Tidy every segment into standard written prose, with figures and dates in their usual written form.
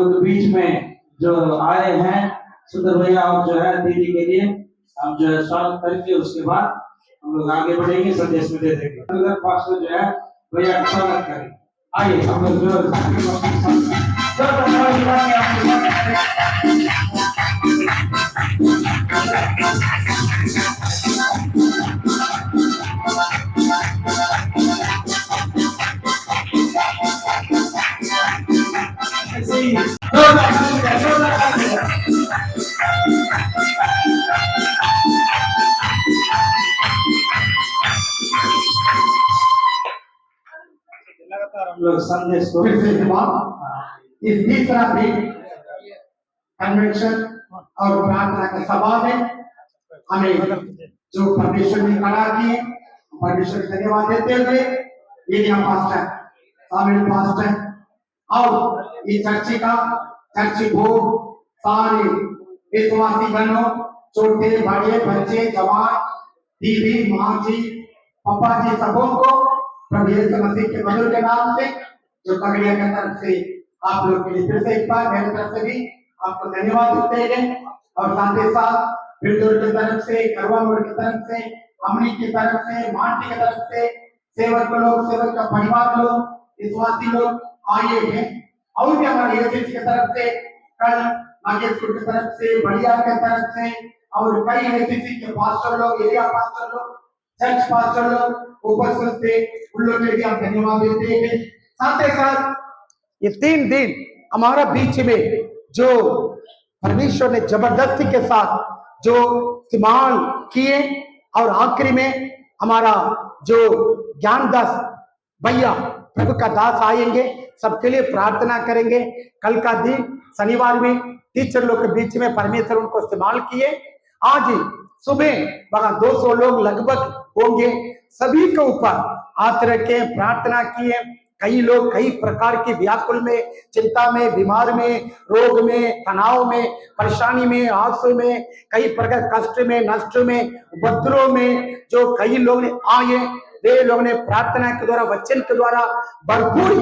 लोग के बीच में जो आए हैं सुंदर भैया और जो है दीदी के लिए हम जो है स्वागत करके उसके बाद हम लोग आगे बढ़ेंगे, संदेश में दे देंगे। अगर पास्टर जो है भैया का स्वागत करें। आइए हम लोग लगातार हम लोग संदेश को इस तीसरा भी कन्वेंशन और प्रार्थना का सभा में हमें जो परमेश्वर ने खड़ा किए परमेश्वर को धन्यवाद देते हुए ये पास्टर शामिल पास्टर और इस चर्च बोर्ड सारे विश्वासी गणों छोटे बड़े बच्चे जवान दीदी माँ जी पापा जी सबों को प्रभु यीशु मसीह के मधुर के नाम से जो पगड़िया की तरफ से आप लोग के लिए फिर से एक बार मेरी तरफ से भी आपको धन्यवाद देते हैं और साथ ही साथ बिल्डर की तरफ से करवा मोड़ की तरफ से अमनी की तरफ से मांटी की तरफ से सेवक लोग सेवक का परिवार लोग विश्वासी लोग आए हैं और भी हमारे एजेंसी की तरफ से कल नागेश्वर की तरफ से बढ़िया की तरफ से और कई एजेंसी के पास्टर लोग एरिया पास्टर लोग चर्च पास्टर लोग उपस्थित थे उन लोग के लिए हम धन्यवाद देते हैं। साथ ही साथ ये 3 दिन हमारा बीच में जो परमेश्वर ने जबरदस्ती के साथ जो इस्तेमाल किए और आखिरी में हमारा जो ज्ञानदास भैया प्रभु का दास आएंगे सबके लिए प्रार्थना करेंगे। कल का दिन शनिवार में टीचर लोग के बीच में परमेश्वर उनको इस्तेमाल किए। आज सुबह वहां 200 लोग लगभग होंगे, सभी के ऊपर हाथ रखे प्रार्थना किए। कई लोग कई प्रकार की व्याकुल में चिंता में बीमार में रोग में तनाव में परेशानी में आंसू में कई प्रकार कष्ट में नष्ट में उपद्रव में जो कई लोग आए वे लोग ने प्रार्थना के द्वारा वचन के द्वारा भरपूर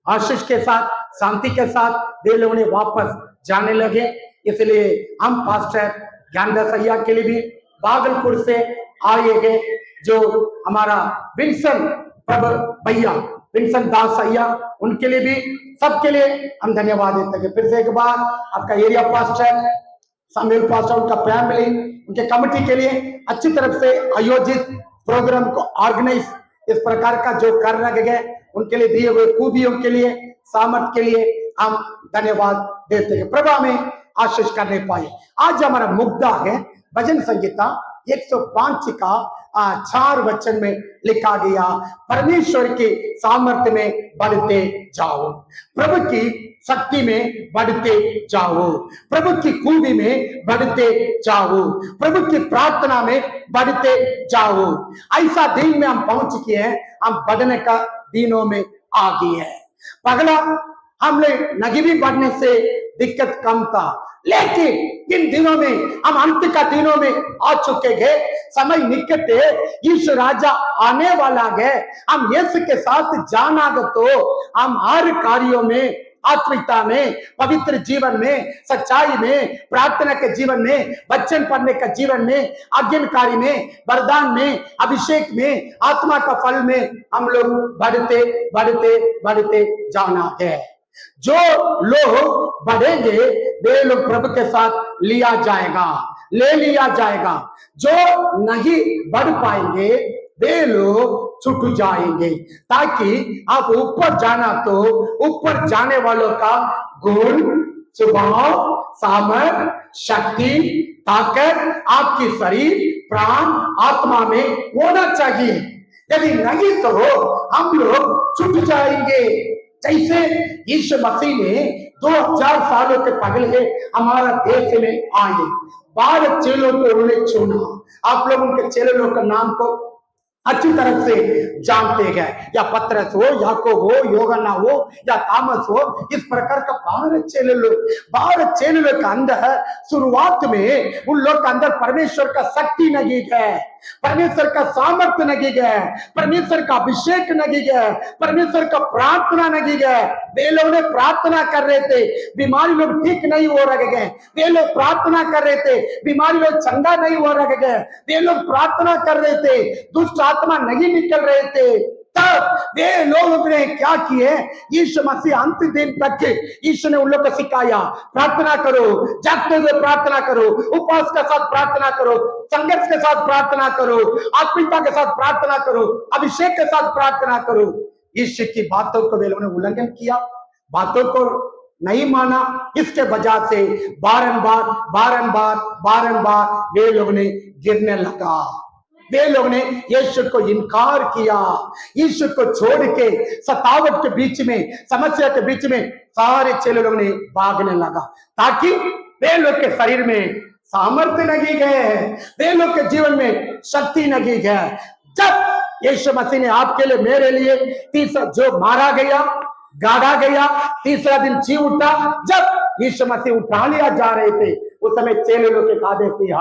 आशीष के साथ शांति के साथ वे लोग ने वापस जाने लगे। इसलिए हम पास्टर ज्ञानदास भैया के लिए भी भागलपुर से आए गए जो हमारा विंसन भैया विंसन दास भैया उनके लिए भी सबके लिए हम धन्यवाद देते हैं। फिर से एक बार आपका एरिया पास्टर सामुएल पास्टर उनका फैमिली उनके कमेटी के लिए अच्छी तरफ से आयोजित प्रोग्राम को ऑर्गेनाइज इस प्रकार का जो कर रखे गए उनके लिए दिए हुए खूबियों के लिए सामर्थ के लिए हम धन्यवाद देते हैं। प्रभा में आशीष करने पाए। आज हमारा मुद्दा है भजन संगीता 105 का 4 वचन में लिखा गया परमेश्वर के सामर्थ्य में बढ़ते जाओ, प्रभु की शक्ति में बढ़ते जाओ, प्रभु की खूबी में बढ़ते जाओ, प्रभु की प्रार्थना में बढ़ते जाओ। ऐसा दिन में हम पहुंच चुके हैं, हम बढ़ने का दिनों में आ गए हैं। पगला हमने नगीबी बढ़ने से दिक्कत कम था, लेकिन इन दिनों में हम अंत का दिनों में आ चुके हैं। समय निकट है, यीशु राजा आने वाला है। हम यीशु के साथ जाना तो हम हर कार्यों में आत्मिकता में पवित्र जीवन में सच्चाई में प्रार्थना के जीवन में वचन पढ़ने का जीवन में आज्ञाकारी में वरदान में अभिषेक में आत्मा का फल में हम लोग बढ़ते बढ़ते बढ़ते जाना है। जो लोग बढ़ेंगे वे लोग प्रभु के साथ लिया जाएगा, ले लिया जाएगा। जो नहीं बढ़ पाएंगे वे लोग छूट जाएंगे। ताकि आप ऊपर जाना तो ऊपर जाने वालों का गुण स्वभाव सामर्थ शक्ति ताकत आपकी शरीर प्राण आत्मा में होना चाहिए। यदि नहीं तो हम लोग छूट जाएंगे। जैसे यीशु मसीह ने 2000 सालों के पहले हमारा देश में आए, 12 चेलों को उन्होंने चुना। आप लोग उनके चेलों के नाम को अच्छी तरह से जानते हैं, या पतरस हो, याकूब हो, योहन्ना हो या थॉमस हो, इस प्रकार का 12 चेलों के अंदर शुरुआत में उन लोग के अंदर परमेश्वर का शक्ति नहीं है। परमेश्वर का सामर्थ्य नहीं गया, परमेश्वर का अभिषेक नहीं गया, परमेश्वर का प्रार्थना नहीं गया। वे लोग ने प्रार्थना कर रहे थे, बीमारी लोग ठीक नहीं हो रहे गए। वे लोग प्रार्थना कर रहे थे, बीमारी लोग चंगा नहीं हो रहे गए। वे लोग प्रार्थना कर रहे थे, दुष्ट आत्मा नहीं निकल रहे थे। तब वे लोग ने क्या किए, यीशु मसीह अंतिम दिन तक यीशु ने उन लोग को सिखाया, प्रार्थना करो, जागते हुए प्रार्थना करो, उपवास के साथ प्रार्थना करो, संघर्ष के साथ प्रार्थना करो, आत्मिकता के साथ प्रार्थना करो, अभिषेक के साथ प्रार्थना करो। यीशु की बातों को वे लोगों ने उल्लंघन किया, बातों को नहीं माना। इसके वजह से बारंबार वे लोग ने गिरने लगा। वे लोग ने यीशु को इनकार किया। यीशु को छोड़ के सतावट के बीच में, समस्या के बीच में सारे चेले लोग ने भागने लगा, ताकि वे लोग के शरीर में सामर्थ्य नहीं गए, वे लोग के जीवन में शक्ति नहीं गए। जब यीशु मसीह ने आपके लिए, मेरे लिए तीसरा जो मारा गया, गाड़ा गया, तीसरा दिन जी उठा, जब यीशु मसीह उठा लिया जा रहे थे, उस समय चेले लोग के आदेश दिया,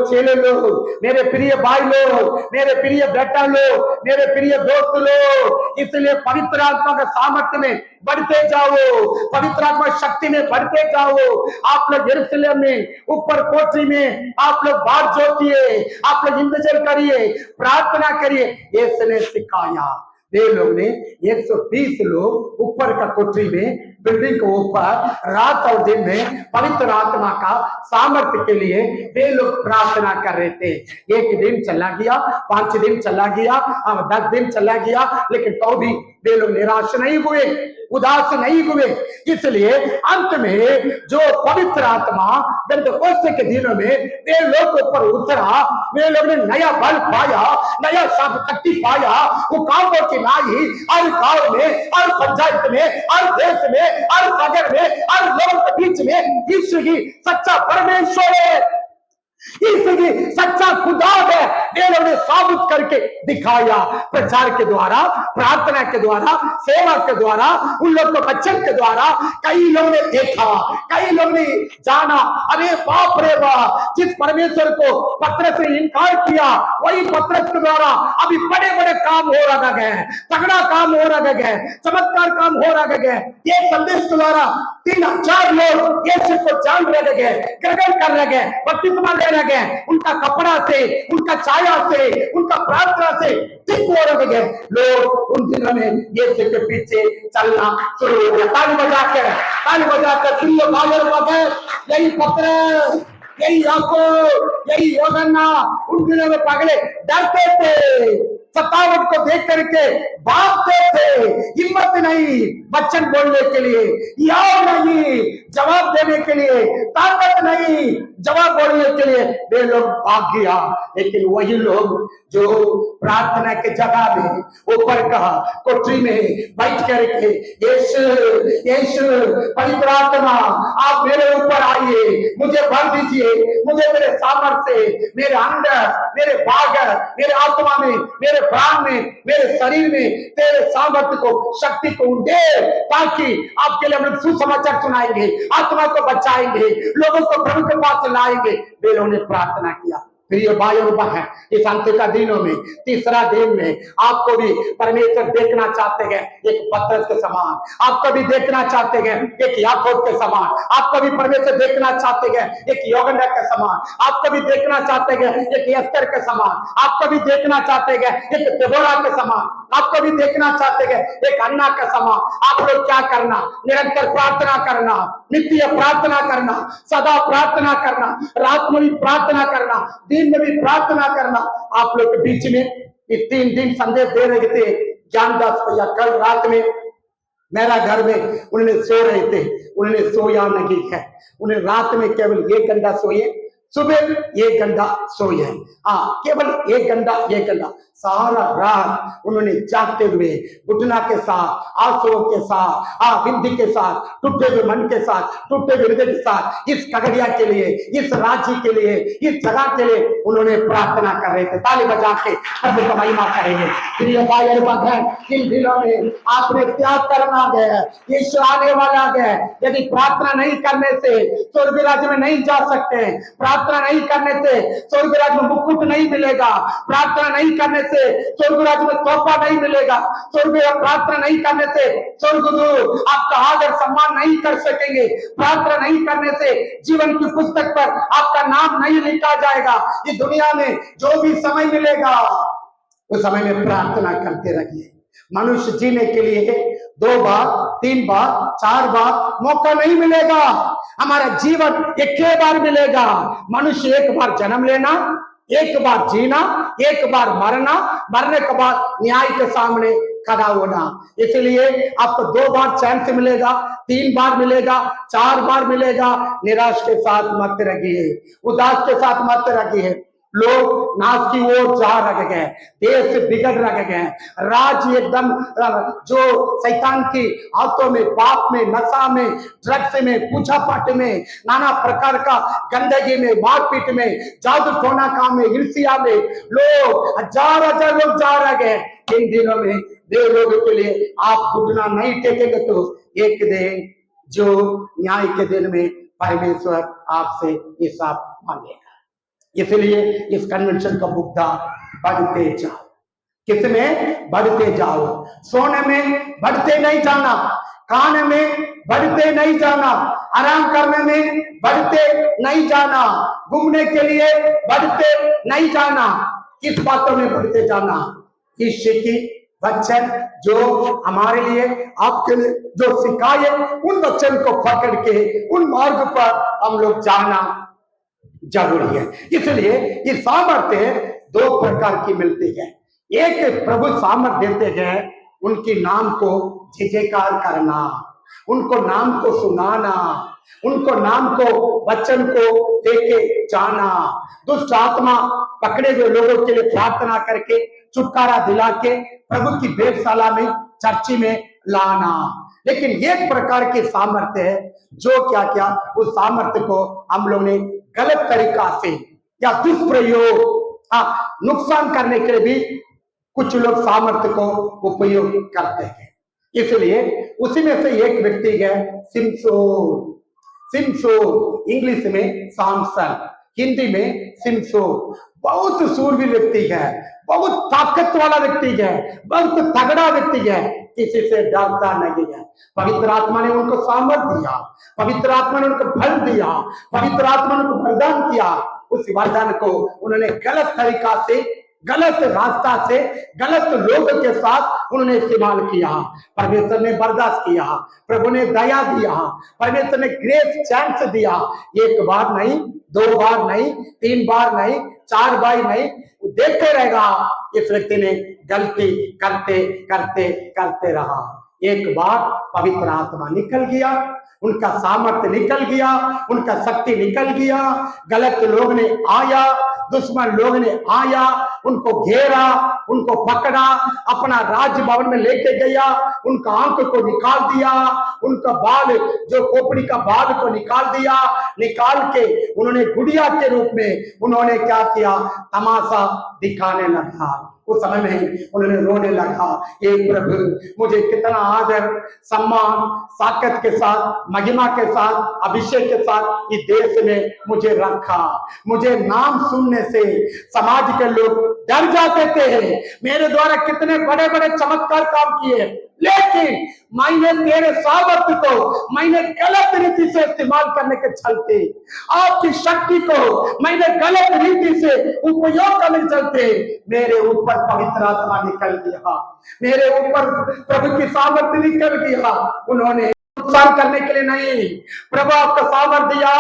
चेले लोग, मेरे प्रिय भाई लोग, मेरे प्रिय बेटा लोग, मेरे प्रिय दोस्त लोग, इसलिए पवित्र आत्मा के सामर्थ्य में बढ़ते जाओ, पवित्र आत्मा शक्ति में बढ़ते जाओ। आप लोग यरूशलेम में ऊपर कोठरी में आप लोग बात जोतिए, आप लोग इंतजार करिए, प्रार्थना करिए। यीशु ने सिखाया। वे लोग ने 120 लोग ऊपर का कोठरी में, बिल्डिंग के ऊपर रात और दिन में पवित्र आत्मा का सामर्थ्य के लिए वे लोग प्रार्थना कर रहे थे। 1 दिन चला गया, 5 दिन चला गया, अब 10 दिन चला गया, लेकिन तो भी वे लोग निराश नहीं हुए, उदास नहीं हुए। इसलिए अंत में जो पवित्र आत्मा पेंटेकोस्ते के दिनों में वे लोग ऊपर उतरा, वे लोग ने नया बल पाया, नया शक्ति पाया। वो गांवों की नाई और गांव में और पंचायत में और देश में और नगर में और लोगों के बीच में यीशु ही सच्चा परमेश्वर है, यीशु ही सच्चा खुदा है, वे लोगों ने साबित करके दिखाया। प्रचार के द्वारा, प्रार्थना के द्वारा, सेवा के द्वारा, उन लोगों को वचन के द्वारा कई लोगों ने देखा, कई लोगों ने जाना। अरे बाप रे बाप, जिस परमेश्वर को पतरस ने इनकार किया, वही पतरस के द्वारा अभी बड़े बड़े काम हो रहा है, तगड़ा काम हो रहा है, चमत्कार काम हो रहा है। ये संदेश के द्वारा 3000 लोग यीशु को जान रहे हैं, ग्रहण कर रहे हैं, बपतिस्मा ले रहे हैं। उनका कपड़ा से, उनका छाया से, उनका प्रार्थना से ठीक हो रहे हैं। लोग उन दिनों में यीशु के पीछे चलना शुरू हो गया। ताली बजाकर सुनिए भाइयों, यही पतरस, यही याकूब, यही यूहन्ना उन दिनों में पगले डरते थे, सतावट को देख करके भागते थे, हिम्मत नहीं वचन बोलने के लिए, याद नहीं जवाब देने के लिए, ताकत नहीं जवाब बोलने के लिए, वे लोग भाग गया। लेकिन वही लोग जो प्रार्थना के जगह में ऊपर कहा कोठरी में बैठ करके, यीशु पवित्र आत्मा आप मेरे ऊपर आइए, मुझे भर दीजिए, मुझे मेरे सामर्थ्य, मेरे अंदर, मेरे भाग, मेरे आत्मा में, मेरे प्राण में, मेरे शरीर में तेरे सामर्थ्य को, शक्ति को दे, ताकि आपके लिए हम लोग सुसमाचार सुनाएंगे, आत्मा को बचाएंगे, लोगों को प्रभु के पास लाएंगे। वे लोगों ने प्रार्थना किया। प्रिय भाई और बहन, इस अंत का दिनों में, तीसरा दिन में आपको भी परमेश्वर देखना चाहते हैं एक पतरस के समान, आपको भी देखना चाहते हैं एक याकूब के समान, आपको भी परमेश्वर देखना चाहते हैं एक यूहन्ना के समान, आपको भी देखना चाहते हैं एक एस्तर के समान, आपको भी देखना चाहते हैं एक देबोरा के समान, आपको भी देखना चाहते हैं एक अन्ना के समान। आप लोग क्या करना? निरंतर प्रार्थना करना, नित्य प्रार्थना करना, सदा प्रार्थना करना, रात में भी प्रार्थना करना, दिन में भी प्रार्थना करना। आप लोग के बीच में ये 3 दिन संदेश दे रहे थे ज्ञानदास भैया। कल रात में मेरा घर में उन्होंने सो रहे थे, उन्होंने सोया नहीं है, उन्हें रात में केवल 1 घंटा सोए, सुबह 1 घंटा सोए, हाँ केवल 1 घंटा सारा रात उन्होंने जागते हुए घुटना के साथ, आंसुओं के साथ, विनती के साथ, टूटे हुए मन के साथ, टूटे हुए हृदय के साथ इस कगड़िया के लिए, इस राज्य के लिए, इस जगह के लिए उन्होंने प्रार्थना कर रहे थे। ताली बजा के प्रभु का महिमा करेंगे। प्रिय भाई और बहन, इन दिनों में आपने त्याग करना है, यीशु आने वाला है। यदि प्रार्थना नहीं करने से स्वर्ग राज्य में नहीं जा सकते, प्रार्थना नहीं करने से स्वर्ग राज्य में मुकुट नहीं मिलेगा, प्रार्थना नहीं करने से स्वर्ग राज्य में तोहफा नहीं मिलेगा, स्वर्ग प्रार्थना नहीं करने से स्वर्गदूत आपका आदर सम्मान नहीं कर सकेंगे, प्रार्थना नहीं करने से जीवन की पुस्तक पर आपका नाम नहीं लिखा जाएगा। इस दुनिया में जो भी समय मिलेगा उस समय में प्रार्थना करते रहिए। मनुष्य जीने के लिए 2 बार, 3 बार, 4 बार मौका नहीं मिलेगा। हमारा जीवन एक ही बार मिलेगा। मनुष्य एक बार जन्म लेना, एक बार जीना, एक बार मरना, मरने के बाद न्याय के सामने खड़ा होना। इसलिए आपको 2 बार चैन से मिलेगा, 3 बार मिलेगा, 4 बार मिलेगा। निराश के साथ मत रहिए, उदास के साथ मत रहिए। लोग नाश की ओर जा रहे हैं, देश बिगड़ रहे हैं, राज्य एकदम जो शैतान की हाथों में, पाप में, नशा में, ड्रग्स में, पूजा पाठ में, नाना प्रकार का गंदगी में, मारपीट में, जादू टोना काम में, हिंसा में लोग हजार लोग जा रहे हैं। इन दिनों में देव लोगों के लिए आप घुटना नहीं टेकेंगे तो एक दिन जो न्याय के दिन में परमेश्वर आपसे हिसाब मांगेगा। इसलिए इस कन्वेंशन का मुद्दा बढ़ते जाओ। किसमें बढ़ते जाओ? सोने में बढ़ते नहीं जाना, खाने में बढ़ते नहीं जाना, आराम करने में बढ़ते नहीं जाना, घूमने के लिए बढ़ते नहीं जाना। किस बातों में बढ़ते जाना? ईश्वर की वचन जो हमारे लिए, आपके लिए जो सिखाए, उन वचन को पकड़ के उन मार्ग पर हम लोग जाना जरूरी है। इसलिए ये सामर्थ्य 2 प्रकार की मिलती है। एक प्रभु सामर्थ्य देते हैं, उनके नाम को जयकार करना, उनको नाम को सुनाना, उनको नाम को, वचन को लेके जाना, दुष्ट आत्मा पकड़े हुए लोगों के लिए प्रार्थना करके छुटकारा दिला के प्रभु की भेदशाला में, चर्च में लाना। लेकिन एक प्रकार के सामर्थ्य है जो क्या क्या उस सामर्थ्य को हम लोग ने गलत तरीका से या दुष्प्रयोग, नुकसान करने के लिए भी कुछ लोग सामर्थ्य को उपयोग करते हैं। इसलिए उसी में से एक व्यक्ति है सिमसोन। सिमसोन इंग्लिश में सैमसन, हिंदी में सिमसोन। बहुत सूरवीर व्यक्ति है, बहुत ताकत वाला व्यक्ति है, बहुत तगड़ा व्यक्ति है, किसी से डरता नहीं है। पवित्र आत्मा ने उनको सामर्थ्य दिया, पवित्र आत्मा ने उनको बल दिया, पवित्र आत्मा ने उनको वरदान किया। उस वरदान को उन्होंने गलत तरीका से, गलत रास्ता से, गलत लोगों के साथ उन्होंने इस्तेमाल किया। परमेश्वर ने बर्दाश्त किया, प्रभु ने दया दिया, परमेश्वर ने ग्रेस चांस दिया। 1 बार नहीं, 2 बार नहीं, 3 बार नहीं, 4 बार नहीं, देखते रहेगा। इस व्यक्ति ने गलती करते करते करते रहा। एक बार पवित्र आत्मा निकल गया, उनका सामर्थ्य निकल गया, उनका शक्ति निकल गया। गलत लोग ने आया, दुश्मन लोग ने आया, उनको घेरा, उनको पकड़ा, अपना राज भवन में लेके गया, उनका आंख को निकाल दिया, उनका बाल, जो खोपड़ी का बाल को निकाल दिया। निकाल के उन्होंने गुड़िया के रूप में उन्होंने क्या किया? तमाशा दिखाने लगा। उस समय में उन्होंने रोने लगा, हे प्रभु, मुझे कितना आदर, सम्मान, ताकत के साथ, महिमा के साथ, अभिषेक के साथ इस देश में मुझे रखा। मुझे नाम सुनने से समाज के लोग डर जाते थे। मेरे द्वारा कितने बड़े बड़े चमत्कार काम किए, लेकिन मैंने तेरे सामर्थ्य को मैंने गलत रीति से इस्तेमाल करने के चलते, आपकी शक्ति को मैंने गलत रीति से उपयोग करने के चलते मेरे ऊपर पवित्र आत्मा निकल गया, मेरे ऊपर प्रभु की सामर्थ्य निकल गया। उन्होंने नुकसान करने के लिए नहीं, प्रभु आपका सामर्थ्य दिया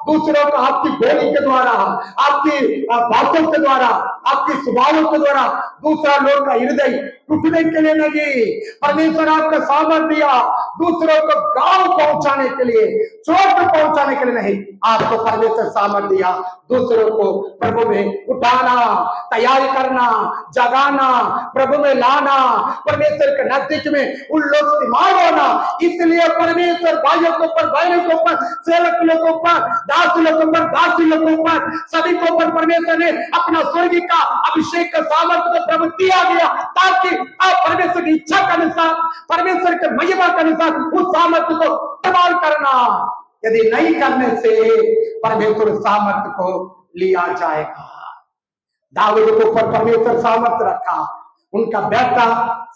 दूसरों को आपकी बोली के द्वारा, आपकी बातों के द्वारा, आपकी स्वभावों के द्वारा दूसरा लोग का हृदय टूटने के लिए नहीं। परमेश्वर आपका सामर्थ्य दिया दूसरों को गांव पहुंचाने के लिए, चोट पहुंचाने के लिए नहीं, आपको परमेश्वर सामर्थ दिया दूसरों को प्रभु में उठाना, तैयारी करना, जगाना, प्रभु में लाना, परमेश्वर के नजदीक में उन लोग इस्तेमाल होना। इसलिए परमेश्वर भाइयों के ऊपर, बहनों के ऊपर, सेवक लोगों के ऊपर, दासी लोगों के ऊपर, दासी लोगों के ऊपर, सभी के ऊपर परमेश्वर ने अपना स्वर्ग का अभिषेक का सामर्थ्य को प्रभु दिया गया, ताकि आप परमेश्वर की इच्छा के अनुसार, परमेश्वर के महिमा के अनुसार उस सामर्थ्य को इस्तेमाल करना। यदि नहीं करने से परमेश्वर सामर्थ्य को लिया जाएगा। दाऊद के ऊपर परमेश्वर सामर्थ्य रखा, उनका बेटा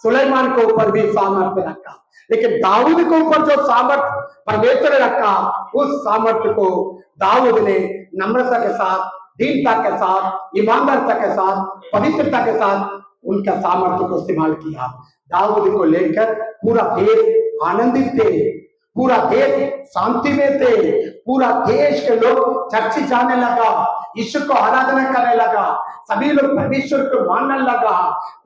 सुलेमान के ऊपर भी सामर्थ्य रखा, लेकिन दाऊद के ऊपर जो सामर्थ्य परमेश्वर ने रखा, उस सामर्थ्य को दाऊद ने नम्रता के साथ, दीनता के साथ, ईमानदारता के साथ, पवित्रता के साथ उनका सामर्थ्य को इस्तेमाल किया। दाऊद को लेकर पूरा देश आनंदित थे, पूरा देश शांति में थे, पूरा देश के लोग चर्च जाने लगा, ईश्वर को आराधना करने लगा, सभी लोग परमेश्वर को मानने लगा।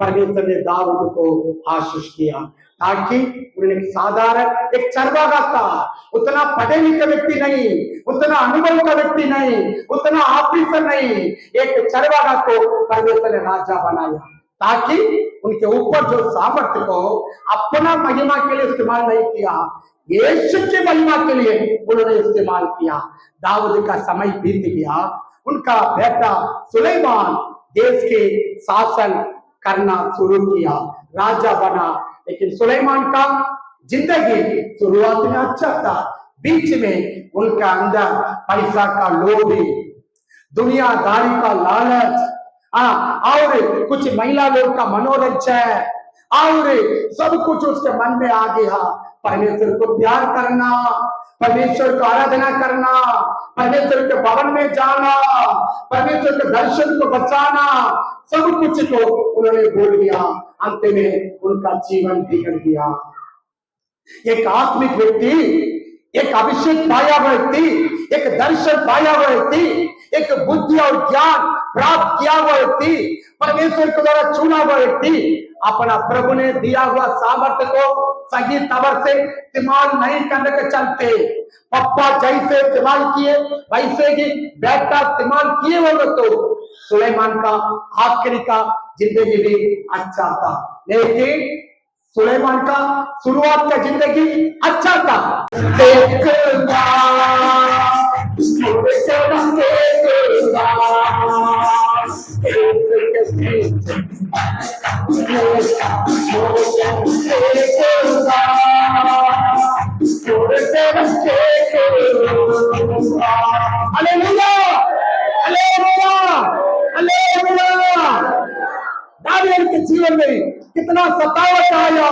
परमेश्वर ने दाऊद को आशीष किया, ताकि उन्हें साधारण एक चरवाहा था, उतना पढ़े लिखे व्यक्ति नहीं, उतना अनुभव का व्यक्ति नहीं, उतना ऑफिसर नहीं, एक चरवाहा को परमेश्वर ने राजा बनाया, ताकि उनके ऊपर जो सामर्थ्य को अपना महिमा के लिए इस्तेमाल नहीं किया, यीशु की महिमा के लिए उन्होंने इस्तेमाल किया। दाऊद का समय बीत गया, उनका बेटा सुलेमान देश के शासन करना शुरू किया, राजा बना। लेकिन सुलेमान का जिंदगी शुरुआत में अच्छा था, बीच में उनका अंदर पैसा का लोभ, दुनियादारी का लालच, और कुछ महिला लोग का मनोरंजन, और सब कुछ उसके मन में आ गया। परमेश्वर को प्यार करना, परमेश्वर को आराधना करना, परमेश्वर के भवन में जाना, परमेश्वर के दर्शन को बचाना, सब कुछ को उन्होंने भूल दिया। अंत में उनका जीवन बिगड़ गया। एक आत्मिक व्यक्ति, एक अभिषेक पाया हुआ व्यक्ति, एक दर्शन पाया हुआ व्यक्ति, एक बुद्धि और ज्ञान प्राप्त किया हुआ व्यक्ति, परमेश्वर के द्वारा चुना हुआ व्यक्ति अपना प्रभु ने दिया हुआ सामर्थ्य को सही तवर से इस्तेमाल नहीं करने के चलते, पप्पा जैसे इस्तेमाल किए वैसे ही बेटा इस्तेमाल किए होंगे तो सुलेमान का आखिरी का जिंदगी भी अच्छा था। लेकिन सुलेमान का शुरुआत का जिंदगी अच्छा था। दानियल के जीवन में कितना सतावट आया,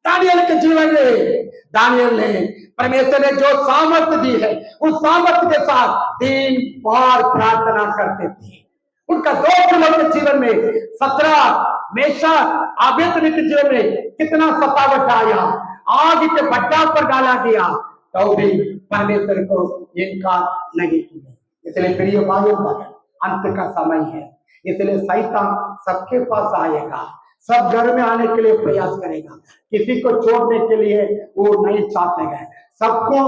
दानियल के जीवन में दानियल ने परमेश्वर ने जो सामर्थ्य दी है, उस सामर्थ्य के साथ 3 बार प्रार्थना करते थे। उनका 2 लोगों के जीवन में 17 मेशक अबेदनगो के जीवन में कितना सतावट आया, आग के भट्टा पर डाला गया, तो भी परमेश्वर को इनकार नहीं किया। इसलिए प्रिय भाइयों बहनों, अंत का समय है, इसलिए शैतान सबके पास आएगा, सब घर में आने के लिए प्रयास करेगा, किसी को छोड़ने के लिए वो नहीं चाहते हैं। सबको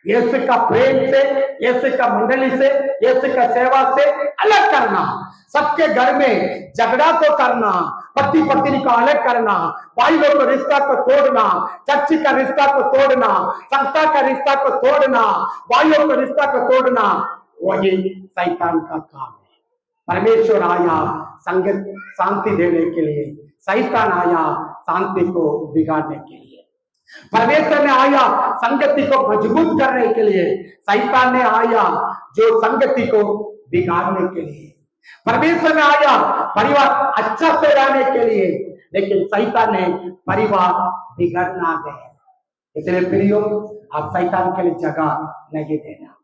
यीशु का प्रेम से, यीशु का मंडली से, यीशु का सेवा से अलग करना, सबके घर में झगड़ा को करना, पति पत्नी को अलग करना, भाइयों को रिश्ता को तोड़ना, चच्ची का रिश्ता को तोड़ना, संस्था का रिश्ता को तोड़ना, भाइयों को रिश्ता को तोड़ना, वही शैतान का काम है। परमेश्वर आया संगत शांति देने के लिए, शैतान आया शांति को बिगाड़ने के लिए। परमेश्वर ने आया संगति को मजबूत करने के लिए, शैतान ने आया जो संगति को बिगाड़ने के लिए। परमेश्वर ने आया परिवार अच्छा से रहने के लिए, लेकिन शैतान ने परिवार बिगड़ना दे। इसलिए प्रियो, आप शैतान के लिए जगह नहीं देना।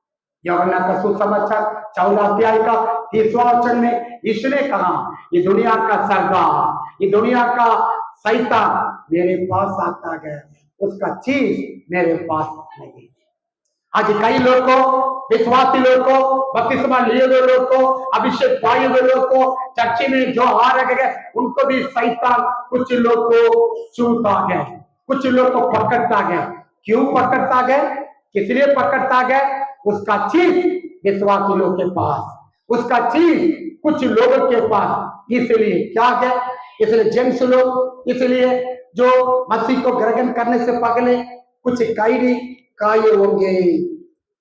यूहन्ना का सुसमाचार 14 अध्याय का 30वां वचन में यीशु ने कहा, ये दुनिया का सरदार, ये दुनिया का शैतान मेरे पास आता है, उसका चीज मेरे पास नहीं। आज कई लोग को, विश्वासी लोग को, बपतिस्मा लिए हुए लोग को, अभिषेक पाए हुए लोग को, चर्च में जो आ रहे हैं, उनको भी शैतान कुछ लोग को छूता है। कुछ लोग को पकड़ता गया। क्यों पकड़ता गया, किस लिए पकड़ता गया? उसका चीज विश्वासी लोग के पास, उसका चीज कुछ लोगों के पास, इसलिए क्या है, इसलिए जेंट्स लोग, इसलिए जो मसीह को ग्रहण करने से पहले कुछ कायरी खाए होंगे,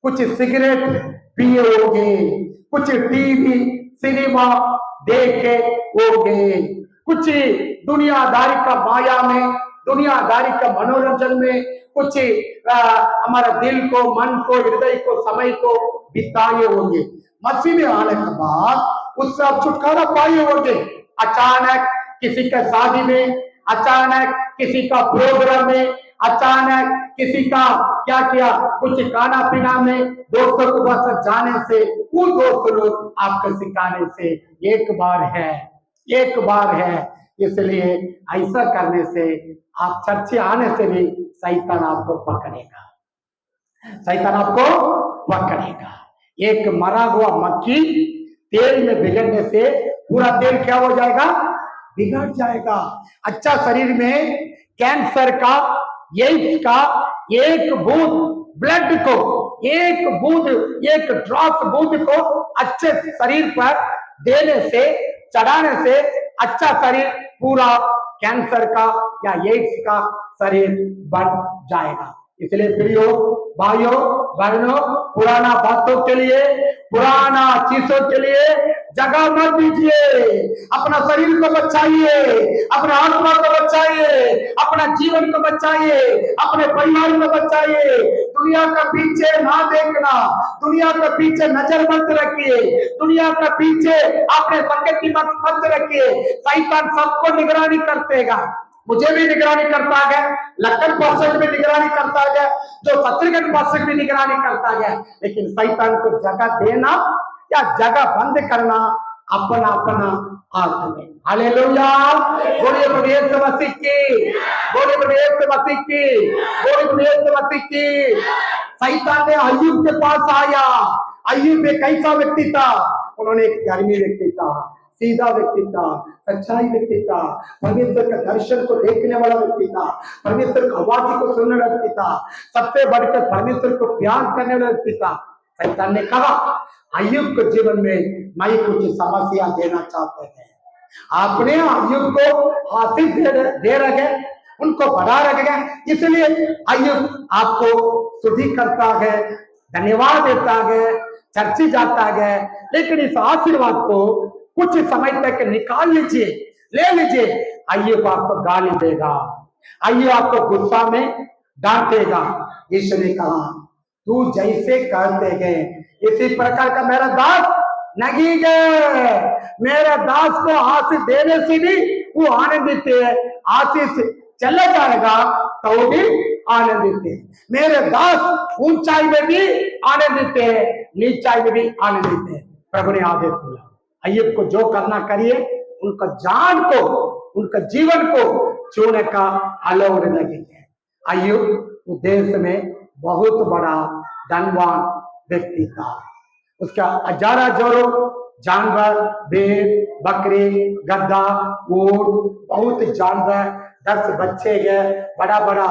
कुछ सिगरेट पिए होंगे, कुछ टीवी सिनेमा देखे होंगे, कुछ दुनियादारी का माया में, दुनियादारी का मनोरंजन में कुछ हमारा दिल को, मन को, हृदय को, समय को बिताए होंगे। मसीह में आने के बाद उससे आप छुटकारा पाए होंगे। अचानक किसी के शादी में, अचानक किसी का प्रोग्राम में, अचानक किसी का क्या किया, कुछ खाना पीना में, दोस्तों के पास जाने से, वो दोस्त लोग आपको सिखाने से एक बार है, एक बार है। इसलिए ऐसा करने से, आप चर्चे आने से भी शैतान आपको पकड़ेगा, शैतान आपको पकड़ेगा। एक मरा हुआ मक्खी तेल में बिगड़ने से पूरा तेल क्या हो जाएगा, बिगड़ जाएगा। अच्छा, शरीर में कैंसर का, एड्स का एक बूंद ब्लड को, एक बूंद, एक ड्रॉप बूंद को अच्छे शरीर पर देने से, चढ़ाने से अच्छा शरीर पूरा कैंसर का या एड्स का शरीर बन जाएगा। इसलिए प्रियो, भाइयों, बहनों, पुराना बातों के लिए, पुराना चीजों के लिए जगह मत दीजिए। अपना शरीर को बचाइए, अपना आत्मा को बचाइए, अपना जीवन को बचाइए, अपने परिवार को बचाइए। दुनिया का पीछे ना देखना, दुनिया के पीछे नजर मत रखिए, दुनिया के पीछे अपने संगति मत रखिए। शैतान सबको निगरानी करतेगा, मुझे भी निगरानी करता है, लखन पास्टर भी निगरानी करता है, जो शत्रुघ्न पास्टर भी निगरानी करता है। लेकिन शैतान को जगह देना या जगह बंद करना अपना अपना हाथ में। हालेलुया, बोलिए प्रभु यीशु मसीह की, बोलिए प्रभु यीशु मसीह की, बोलिए प्रभु यीशु मसीह की। शैतान ने अय्यूब के पास आया। अय्यूब एक कैसा व्यक्ति था? उन्होंने एक धर्मी व्यक्ति था, सीधा व्यक्ति था, सच्चाई व्यक्ति था, परमेश्वर के दर्शन को देखने वाला व्यक्ति था, परमेश्वर की आवाज को सुनने वाला व्यक्ति था, सबसे बढ़कर परमेश्वर को प्यार करने वाला व्यक्ति था। शैतान ने कहा, अय्यूब के जीवन में मैं कुछ समस्या देना चाहते हैं। आपने अय्यूब को आशीष दे रखे, उनको बढ़ा रखे, इसलिए अय्यूब आपको स्तुति करता है, धन्यवाद देता है, चर्चित जाता है। लेकिन इस आशीर्वाद को कुछ समय तक निकाल लीजिए, ले लीजिए। अय्यूब आपको गाली देगा, अय्यूब आपको गुस्सा में डांटेगा। यीशु ने कहा, तू जैसे कहते गए इसी प्रकार का मेरा दास नहीं गए। मेरा दास को आशीष देने से भी वो आनंदित है, आशीष चला जाएगा तो भी आनंदित है। मेरे दास ऊंचाई में भी आनंदित है, नीचाई में भी आनंदित है। प्रभु ने आदेश दिया, अय्यूब को जो करना करिए, उनका जान को, उनका जीवन को छूने का अलाउ नहीं है। अय्यूब देश में बहुत बड़ा धनवान व्यक्ति था। उसका हजारों जानवर, भेड़, बकरी, गद्दा, ऊंट, बहुत जानवर, 10 बच्चे है, बड़ा बड़ा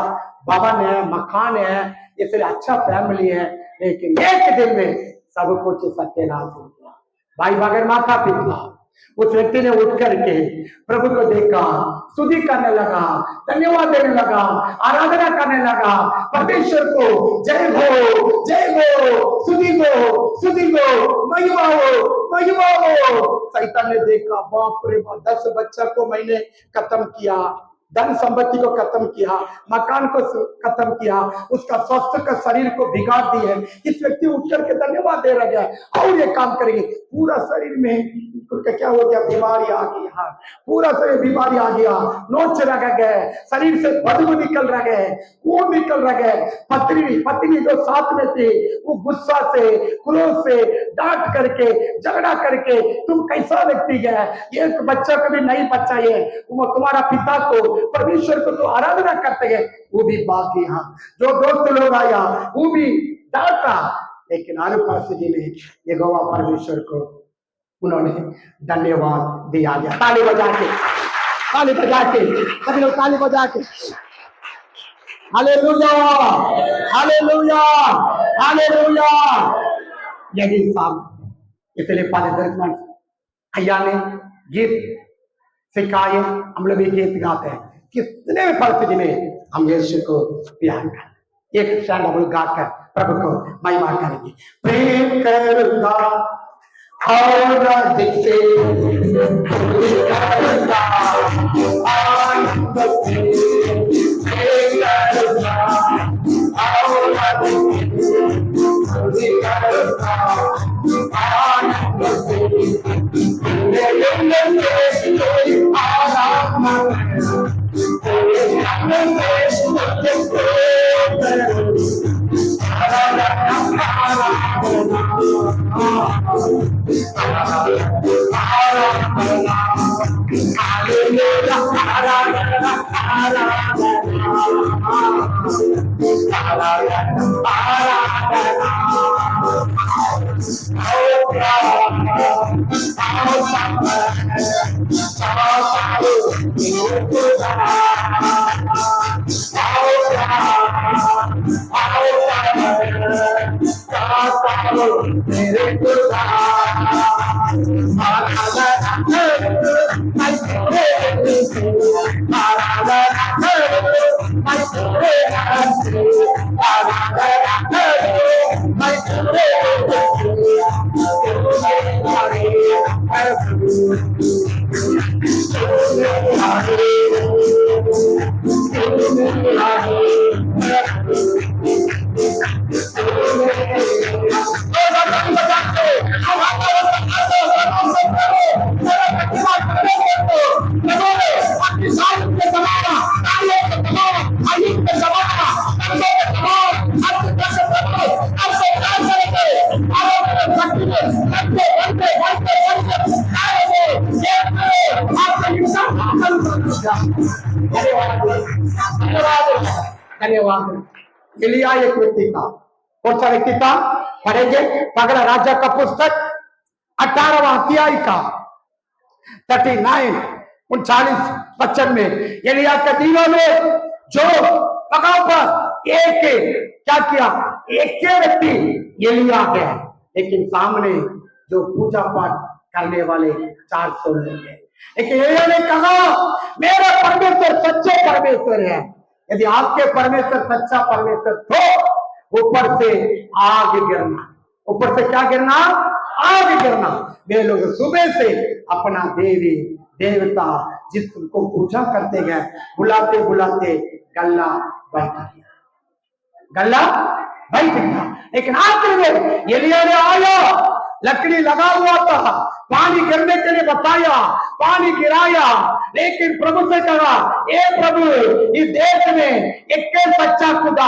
भवन है, मकान है, इसलिए अच्छा फैमिली है। लेकिन एक दिन में सब कुछ सत्यानाश हो गया। भाई बगैर माता पिता, उस व्यक्ति ने उठ करके प्रभु को देखा, स्तुति करने लगा, धन्यवाद देने लगा, आराधना करने लगा, परमेश्वर को जय हो, जय हो, स्तुति हो, स्तुति हो, महिमा हो, महिमा हो। शैतान ने देखा, बाप रे बाप, 10 बच्चा को मैंने खत्म किया, धन संपत्ति को खत्म किया, मकान को खत्म किया, उसका स्वस्थ का शरीर को बिगाड़ दी है। इस व्यक्ति उठ करके धन्यवाद दे रहा है और ये काम करेंगे। पूरा शरीर में क्या हो गया, बीमारी आ गई, पूरा शरीर बीमारी आ गया, नोच रखा गया, शरीर से बदबू निकल रहा है, खून निकल रहा है। पत्नी जो साथ में थी वो गुस्सा से, क्रोध से डांट करके, झगड़ा करके, तुम कैसा व्यक्ति है, एक बच्चा कभी नहीं बच्चा है, वो तुम्हारा पिता को, परमेश्वर को तो आराधना करते हैं, वो भी बाकी। जो दोस्त लोग आया वो भी डांटा, लेकिन अनुपस्थिति जी ने यहोवा परमेश्वर को उन्होंने धन्यवाद दिया गया। ताली बजा के, ताली बजा के, सभी लोग ताली बजा के। Hallelujah, hallelujah, hallelujah. यही सामर्थ्य है। इसलिए पाले दर्शन भैया ने गीत सिखाए, हम लोग भी गीत गाते हैं। कितने परिस्थिति में हम यीशु को प्यार करें। एक स्टैंड हम लोग गाकर प्रभु को महिमा करेंगे। प्रेम करूंगा और अधिक से करूंगा, आनंद से प्रेम करूंगा और अधिक से करूंगा, आनंद से धन्यवाद। एलिया एक व्यक्ति था। कौन सा व्यक्ति था? पढ़ेंगे पगला राजा का पुस्तक 18वां अध्याय का 39 39 में एलिया के दिनों में जो पगाव पर एक क्या किया, एक के व्यक्ति एलिया है, लेकिन सामने जो पूजा पाठ करने वाले 400 लोग हैं। लेकिन एलिया ने कहा मेरा परमेश्वर सच्चे परमेश्वर है। यदि आपके परमेश्वर सच्चा परमेश्वर तो ऊपर से आग गिरना, ऊपर से क्या गिरना? आग गिरना। वे लोग सुबह से अपना देवी देवता जिसको पूजा करते गए, बुलाते बुलाते गल्ला बैठ गया, गल्ला बैठ गया। लेकिन आखिर में एलिया ने आया, लकड़ी लगा हुआ था, पानी गिरने के लिए बताया, पानी गिराया, लेकिन प्रभु से कहा ए प्रभु इस देश में एक सच्चा खुदा,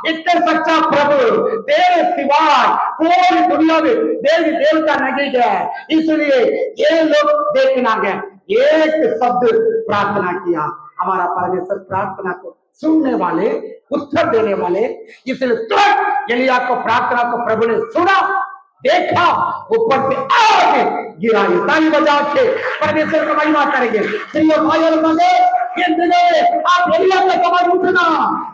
एक सच्चा प्रभु तेरे सिवाय कोई दुनिया में देवी देवता नहीं है, इसलिए ये लोग देखना गए। एक शब्द प्रार्थना किया, हमारा परमेश्वर प्रार्थना को सुनने वाले, उत्तर देने वाले, इसलिए तुरंत एलिया को प्रार्थना को प्रभु ने सुना, देखा, ऊपर से आग गिराई। ताली बजा के परमेश्वर को महिमा करेंगे। आप एलिया के समान उठना,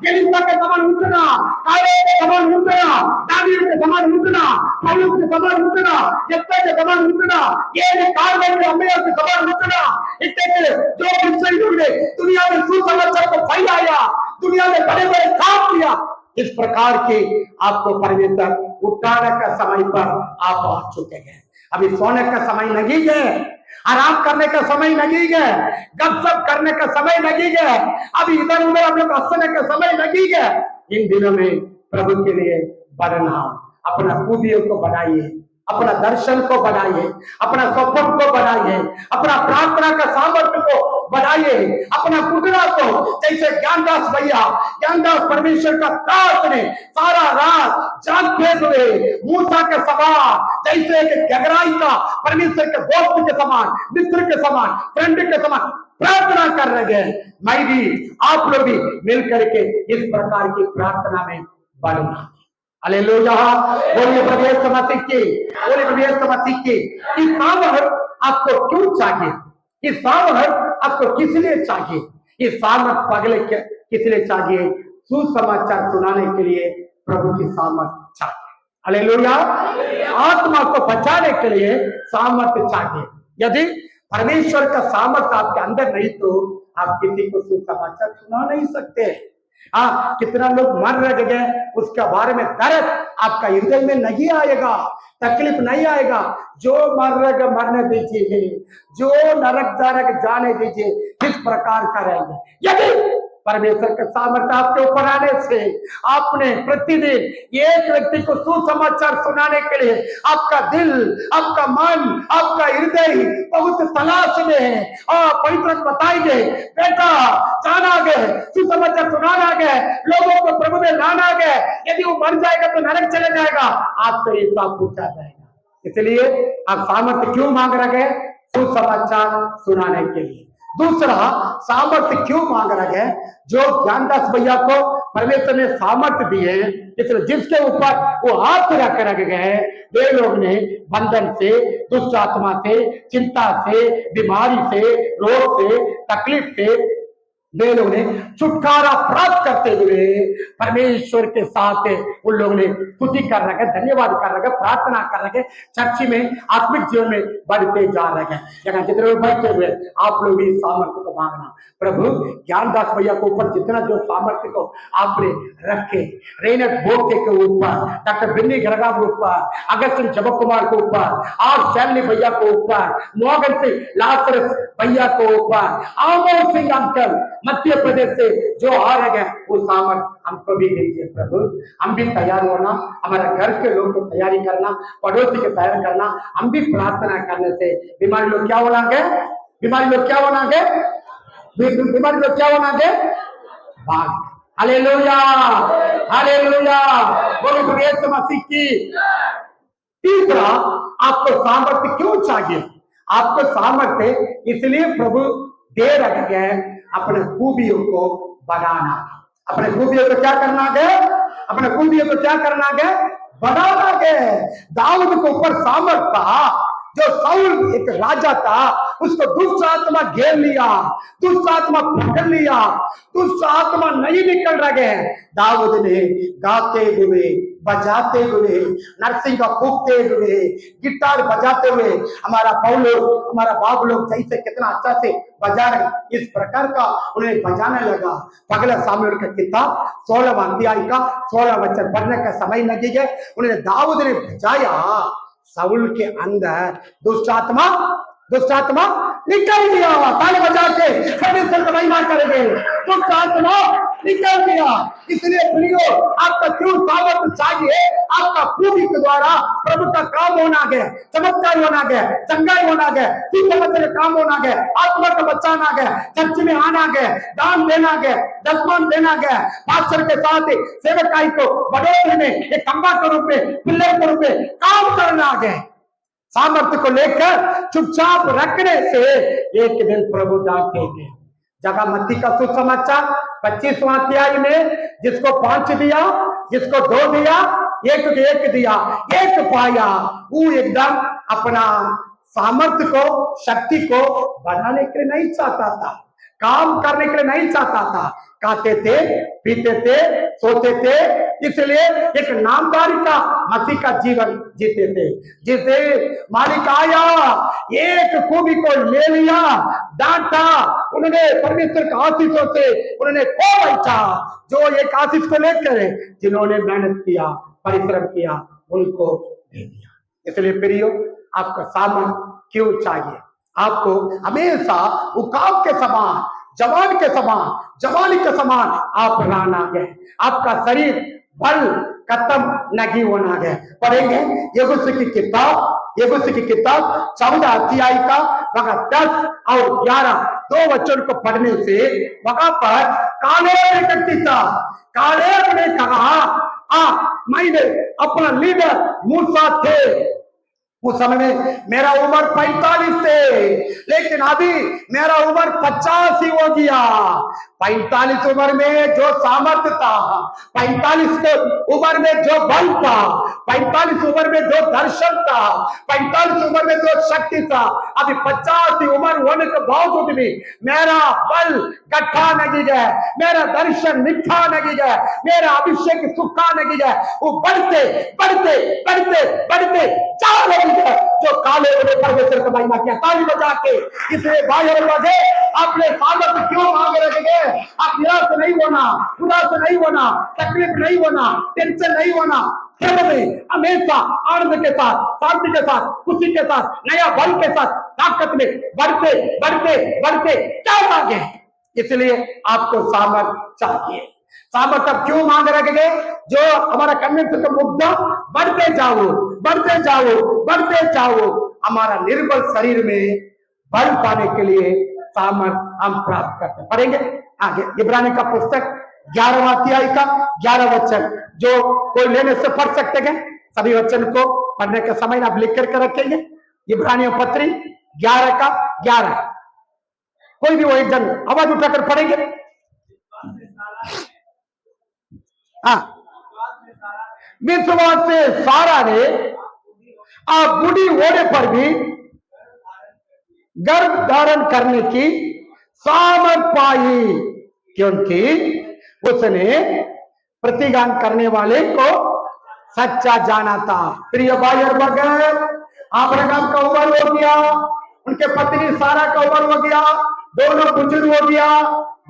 एलिशा के समान उठना, काले के समान उठना, दावीद के समान उठना, अय्यूब के समान उठना, यिप्तह के समान उठना, ये कारगिल के अम्बिया के समान उठना। इतने जो मुसलमान ने दुनिया में सुसमाचार को फैलाया, दुनिया में बड़े बड़े काम किया, इस प्रकार के आपको परमेश्वर उठाने का समय पर आप पहुंच चुके हैं। अभी सोने का समय नहीं है, आराम करने का समय नहीं है, गपशप करने का समय नहीं है, अभी इधर उधर हम लोग हंसने का समय नहीं है। इन दिनों में प्रभु के लिए बढ़ना, अपना खूबियों को बढ़ाइए, अपना दर्शन को बढ़ाइए, अपना स्वप्न को बढ़ाइए, अपना प्रार्थना का सामर्थ्य को बढ़ाइए, अपना कुटना को। जैसे ज्ञानदास भैया, ज्ञानदास परमेश्वर का दास ने सारा रात जागते हुए मूसा के समान, जैसे एक गहराई का परमेश्वर के दोस्त के समान, मित्र के समान, फ्रेंड के समान प्रार्थना कर रहे हैं। मैं भी, आप लोग भी मिल करके इस प्रकार की प्रार्थना में बढ़ना। हालेलुया, बोलिए प्रभु यीशु मसीह की, बोलिए प्रभु यीशु मसीह की। इस सामर्थ आपको क्यों चाहिए? इस सामर्थ आपको किस लिए चाहिए? इस सामर्थ पगले किस लिए चाहिए? सुसमाचार सुनाने के लिए प्रभु की सामर्थ्य चाहिए। हालेलुया। आत्मा को बचाने के लिए सामर्थ्य चाहिए। यदि परमेश्वर का सामर्थ्य आपके अंदर नहीं तो आप किसी को सुसमाचार सुना नहीं सकते। हाँ, कितना लोग मर रह गए, उसके बारे में दर्द आपका हृदय में नहीं आएगा, तकलीफ नहीं आएगा। जो मर रह गए मरने दीजिए, जो नरक जाने दीजिए, किस प्रकार का रहेंगे। यदि परमेश्वर का सामर्थ्य आपके ऊपर आने से आपने प्रतिदिन एक व्यक्ति को सुसमाचार सुनाने के लिए आपका दिल, आपका मन, आपका हृदय बहुत तलाश में है। पवित्र बताएंगे बेटा जाना गए, सुसमाचार सुनाना गए, लोगों को प्रभु में लाना गए। यदि वो मर जाएगा तो नरक चले जाएगा, आपसे हिसाब पूछा जाएगा। इसलिए आप सामर्थ्य क्यों मांग रहे हैं? सुसमाचार सुनाने के लिए। दूसरा, सामर्थ्य क्यों मांग रहे हैं? जो ज्ञानदास भैया को परमेश्वर ने सामर्थ्य दिए, इसलिए जिसके ऊपर वो हाथ रख गए, वे लोग ने बंधन से, दुष्ट आत्मा से, चिंता से, बीमारी से, रोग से, तकलीफ से वे लोग ने छुटकारा प्राप्त करते हुए परमेश्वर के साथ उन लोगों ने स्तुति कर रहे हैं, धन्यवाद कर रहे हैं, प्रार्थना कर रहे हैं, चर्च में आत्मिक जीवन में बढ़ते जा रहे हैं। यहाँ जितने लोग बैठे हुए आप लोग भी सामर्थ्य को मांगना। प्रभु ज्ञानदास भैया के ऊपर जितना जो सामर्थ्य को आपने रखे, रेनट बोके के ऊपर, डॉक्टर बिन्नी गरगा के ऊपर, अगस्तिन जबक कुमार के ऊपर, और शैली भैया के ऊपर, मोहन सिंह लासरस भैया के ऊपर, आमोद सिंह अंकल मध्य प्रदेश से जो आ रहे हैं, वो सामर्थ्य हमको भी दीजिए प्रभु। हम भी तैयार होना, हमारे घर के लोग को तैयारी करना, पड़ोसी को तैयार करना, हम भी प्रार्थना करने से बीमारी लोग क्या होना, बीमारी लोग क्या होना, बीमारी लोग क्या होना, भाग। हालेलुया, हालेलुया, बोलो प्रभु यीशु मसीह की। तीसरा, आपको सामर्थ्य क्यों चाहिए? आपको सामर्थ्य इसलिए प्रभु दे रखे हैं, अपने खूबियों को बढ़ाना। अपने खूबियों को क्या करना है? अपने खूबियों को क्या करना है? बढ़ाना है। दाऊद के ऊपर सामर्थ्य था। जो साउल एक राजा था, उसको दुष्ट आत्मा घेर लिया, दुष्ट आत्मा पकड़ लिया, दुष्ट आत्मा नहीं निकल रहे हैं। दाऊद ने गाते हुए, बजाते हुए, नरसिंह फूकते हुए, गिटार बजाते हुए, हमारा पौलो, हमारा बाप लोग जैसे कितना अच्छा से बजा रहे, इस प्रकार का उन्हें बजाने लगा। पगला सामुएल का किताब 16वां अध्याय का 16 वचन पढ़ने का समय लगी है। उन्हें दाऊद ने बजाया, साउल के अंदर दुष्ट आत्मा निकल गया। ताली बजा के परमेश्वर को महिमा करेंगे। दुष्ट आत्मा निकल गया। इसलिए प्रियो, आपका क्यों सामर्थ्य चाहिए? आपका खूबी के द्वारा प्रभु का काम होना है, चमत्कार होना है, चंगाई होना है, का काम होना है, आत्मा को बचाना है, चर्च में आना है, दान देना है, दसमान देना है, पास्टर के साथ सेवकाई को बढ़ोतरी में एक खंबा के रूप में, पिल्लर के रूप में काम करना है। सामर्थ्य को लेकर चुपचाप रखने से एक दिन प्रभु डांटेंगे। जगह मत्ती का सुसमाचार 25वां अध्याय में जिसको 5 दिया, जिसको 2 दिया, एक दिया, एक पाया, वो एकदम अपना सामर्थ्य को, शक्ति को बढ़ाने के लिए नहीं चाहता था, काम करने के लिए नहीं चाहता था। खाते थे, पीते थे, सोते थे, इसलिए एक नामदारी का मसीह का जीवन जीते थे। जिसे मालिक आया, एक खूबी को ले लिया, डांटा, उन्होंने परमेश्वर का आशीषों से उन्होंने खो बैठा। जो एक आशीष को लेकर जिन्होंने मेहनत किया, परिश्रम किया, उनको दे दिया। इसलिए प्रियो, आपका सामर्थ्य क्यों चाहिए? आपको हमेशा उकाब के समान, जवान के समान, जवानी के समान आप रहना है। आपका शरीर बल खत्म नहीं होना है। पढ़ेंगे यहोशू की किताब 14 अध्याय का वहां 10 और 11 2 वचन को पढ़ने से वहां पर कालेब ने कहा, मैंने अपना लीडर मूसा थे, उस समय में मेरा उम्र 45 थे, लेकिन अभी मेरा उम्र 85 हो गया। 45 उम्र में जो सामर्थ्य था, 45 उम्र में जो बल था, 45 उम्र में जो दर्शन था, 45 उम्र में जो शक्ति था, अभी 50 उम्र होने के बावजूद भी मेरा बल गठा नहीं गया, मेरा दर्शन मिठा नहीं गया, मेरा अभिषेक सूखा नहीं गया, वो बढ़ते बढ़ते बढ़ते बढ़ते चार हो गए जो काले बड़े परमेश्वर को महिमा किया। ताली बजा के इसलिए भाई और बहनें, आपने सामर्थ्य क्यों मांग रहे हैं? आप निराश नहीं होना, उदास नहीं होना, तकलीफ नहीं होना, टेंशन नहीं होना, हमेशा आनंद के साथ, शांति के साथ, खुशी के साथ, नया बल के साथ, ताकत में बढ़ते बढ़ते बढ़ते क्या मांगे। इसलिए आपको सामर्थ्य चाहिए। सामर्थ्य क्यों मांग रहे हैं? जो हमारा कन्वेंशन का मुद्दा, बढ़ते जाओ बढ़ते जाओ बढ़ते जाओ। हमारा निर्बल शरीर में बल पाने के लिए सामर्थ्य हम प्राप्त करते। पढ़ेंगे आगे इब्रानी का पुस्तक 11वां अध्याय का 11 वचन, जो कोई लेने से पढ़ सकते हैं। सभी वचन को पढ़ने के समय आप लिख करके रखेंगे। इब्रानियों पत्री 11 का 11, कोई भी वो एक जन आवाज उठाकर पढ़ेंगे। हाँ, विश्वास से सारा ने आप बूढ़ी होने पर भी गर्भ धारण करने की सामर्थ पाई, क्योंकि उसने प्रतिगान करने वाले को सच्चा जाना था। प्रिय भाई और बहन, अब्राहम का उम्र हो गया, उनके पत्नी सारा का उम्र हो गया, दोनों बुजुर्ग हो गया,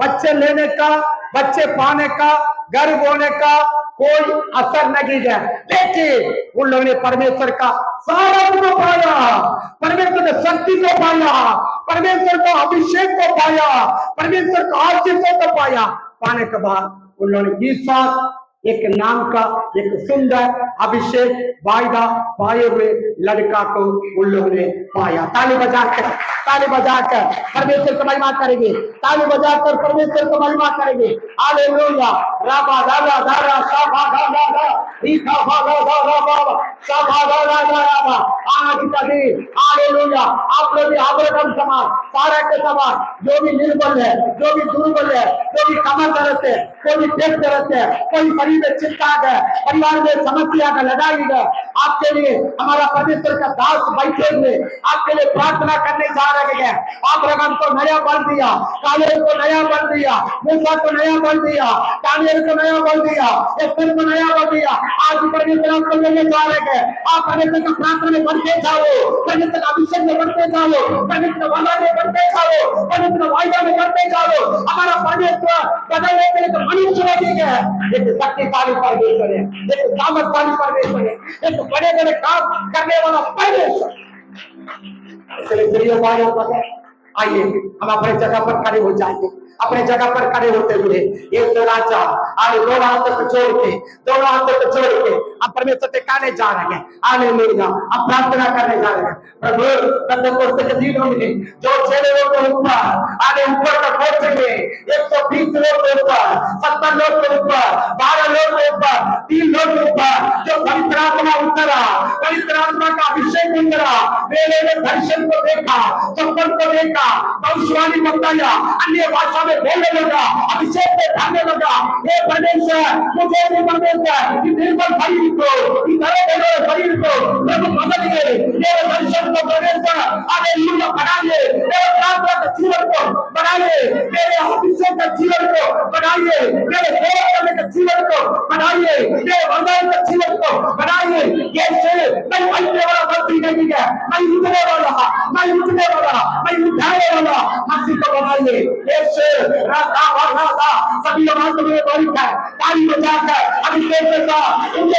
बच्चे लेने का, बच्चे पाने का, गर्भ होने का कोई असर नहीं है। लेकिन उन लोगों ने परमेश्वर का सारा को पाया, परमेश्वर की शक्ति को पाया, परमेश्वर का अभिषेक को पाया, परमेश्वर का आशीष को पाया। पाने के बाद उन लोगों ने विश्वास एक नाम का एक सुंदर अभिषेक वायदा पाए हुए लड़का को उन लोगों ने पाया। ताली बजाकर परमेश्वर को महिमा करेंगे, ताली बजाकर परमेश्वर को महिमा करेंगे। हालेलुया। राबा दादा दादा साबा दादा दा रीखा बाबा बाबा साबा दादा दादा। आज का दिन हालेलुया। आप लोग भी अब्राहम समान, सारा के समान, जो भी निर्बल है, जो भी दुर्बल है, जो भी कमर दर्द है, कोई भी पेट दर्द है, कोई परिवार में चिंता है, परिवार में समस्या का लड़ाई है, आपके लिए हमारा परमेश्वर का दास बैठे हुए आपके लिए प्रार्थना करने जा रहे हैं। अब्राहम को नया बल दिया, कालेब को नया बल दिया, मूसा को नया बल दिया, दानियल को नया बल दिया, एस्तर को नया बल दिया। आज परमेश्वर आपको लेने जा रहे हैं। आप परमेश्वर का प्रार्थना में बढ़ते जाओ, परमेश्वर का अभिषेक में बढ़ते जाओ, परमेश्वर वादा में बढ़ते जाओ, परमेश्वर वायदा में बढ़ते जाओ। हमारा परमेश्वर बदलने के लिए तो मनुष्य नहीं है, एक शक्तिशाली परमेश्वर है, एक सामर्थ्यशाली परमेश्वर है, एक बड़े बड़े काम करने वाला परमेश्वर। इसलिए प्रिय भाई और बहन, आइए हम अपने जगह पर खड़े हो जाएंगे। अपने जगह पर खड़े होते हुए एक राजा आगे दो हाथों को जोड़ के हम परमेश्वर से कहने जा रहे हैं। हालेलुया। हम प्रार्थना करने जा रहे हैं। प्रभु पेंटेकोस्ते के दिनों में जो 6 लोगों के ऊपर आगे ऊपर तक पहुंचेंगे, 120 लोग के ऊपर, 70 लोग के ऊपर, 12 लोग के ऊपर, 3 लोग के ऊपर जो पवित्र आत्मा उतरा, पवित्र आत्मा का अभिषेक उतरा, मेरे ने दर्शन को देखा, स्वप्न को देखा, भविष्यवाणी बताया, अन्य भाषा में बोलने लगा, अभिषेक में ढालने लगा। ये परमेश्वर मुझे भी परमेश्वर कि निर्बल शरीर को, कि दरे शरीर को प्रभु बदलिए, मेरे दर्शन को परमेश्वर हालेलुया बढ़ाइए, मेरे प्रार्थना के जीवन को बढ़ाइए, मेरे अभिषेक के जीवन को बढ़ाइए, मेरे सेवा करने के जीवन को बढ़ाइए, मेरे वरदान के जीवन को बढ़ाइए। कैसे मैं बनने वाला मंत्री नहीं है, मैं उठने वाला, मैं उठाने वाला मसीह को बनाइए। कैसे राधा राधा सभी लोग हाथ में बैठ है, ताली बजाकर अभिषेक के साथ उनके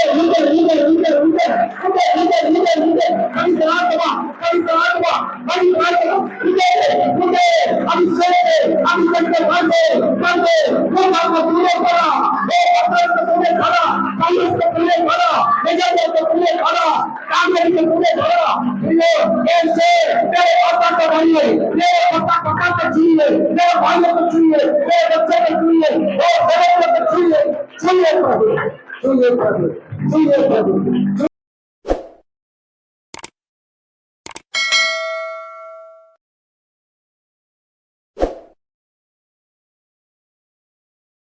छूइए प्रभु, छूइए प्रभु, छूइए प्रभु।